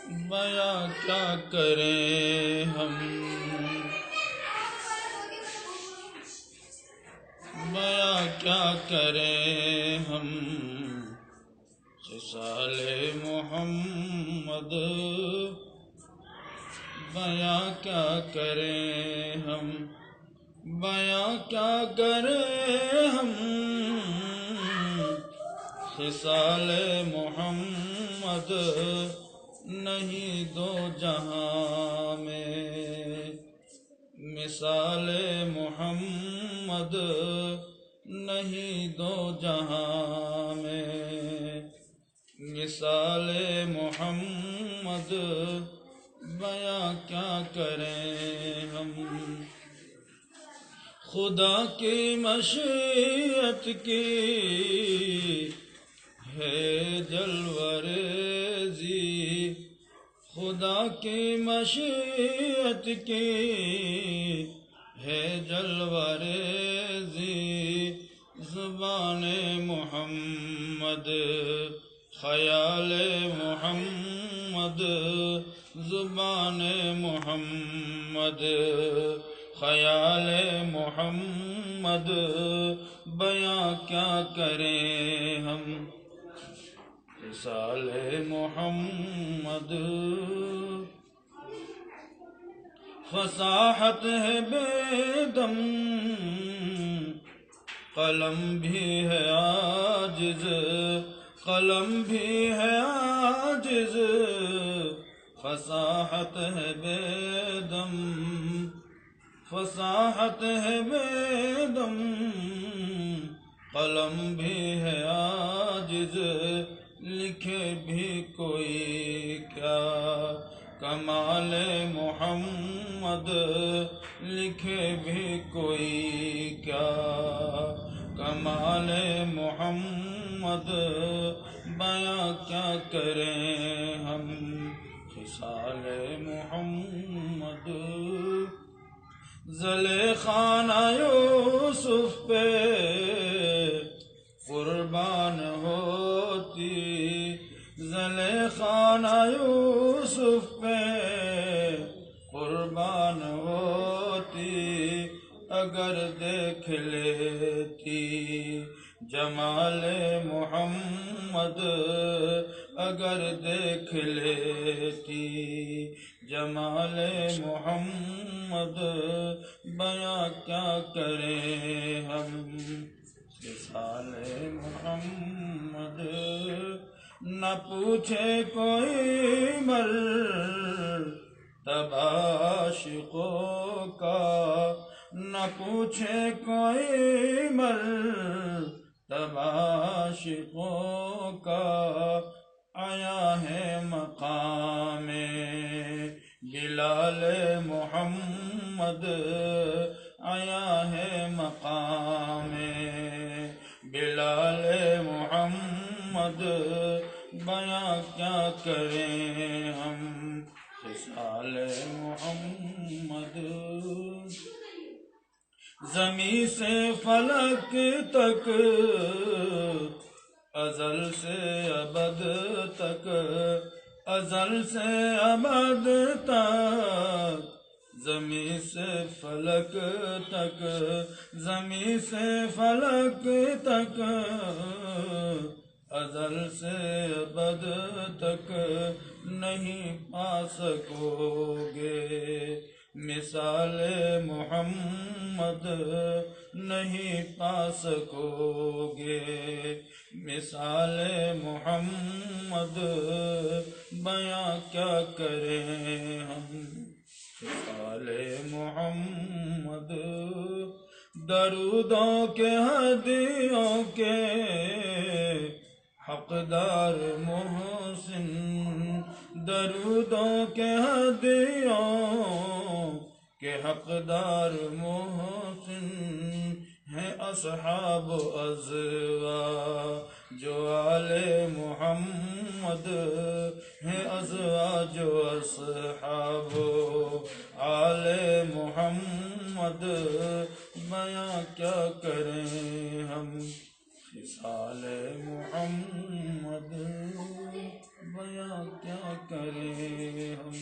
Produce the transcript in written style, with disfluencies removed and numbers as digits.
بیاں کیا کریں ہم، بیاں کیا کریں ہم، خصال محمد بیاں کیا کریں ہم، بیاں کیا کریں ہم، خصال محمد نہیں دو جہاں میں، مثال محمد نہیں دو جہاں میں، مثال محمد بیاں کیا کریں ہم، خدا کی مشیت کی ہے جلوہ ریزی، خدا کی مشیت کی ہے جلوہ ریزی، زبان محمد خیال محمد، زبان محمد خیال محمد بیاں کیا کریں ہم، خصال محمد فصاحت ہے بے دم، قلم بھی ہے عاجز، قلم بھی ہے عاجز، فصاحت ہے بے دم، فصاحت ہے بے دم، قلم بھی ہے عاجز، لکھے بھی کوئی کیا کمال محمد، لکھے بھی کوئی کیا کمال محمد بیاں کیا کریں ہم، خصال محمد زلیخا یوسف پہ قربان ہوتی، زلیخا یوسف پہ قربان ہوتی، اگر دیکھ لیتی جمال محمد، اگر دیکھ لیتی جمال محمد بیاں کیا کریں ہم، خصال محمد نہ پوچھے کوئی مرتبہ عاشقوں کا، نہ پوچھے کوئی مرتبہ عاشقوں کا، آیا ہے مقام بلال محمد، آیا ہے مقام بلال محمد بیاں کیا کریں ہم، خصال محمد زمین سے فلک تک، ازل سے ابد تک، ازل سے ابد تک، زمین سے فلک تک، زمین سے فلک تک، ازل سے ابد تک نہیں پا سکو گے مثال محمد، نہیں پا سکو گے مثال محمد بیاں کیا کریں ہم، خصال محمد درودوں کے ہدیوں کے حقدار محسن، درودوں کے ہدیوں کے حقدار محسن ہیں اصحاب ازواج جو آل محمد، ہیں ازواج جو اصحاب آل محمد بیاں کیا کریں ہم، خصال محمد بیاں کیا کرے ہم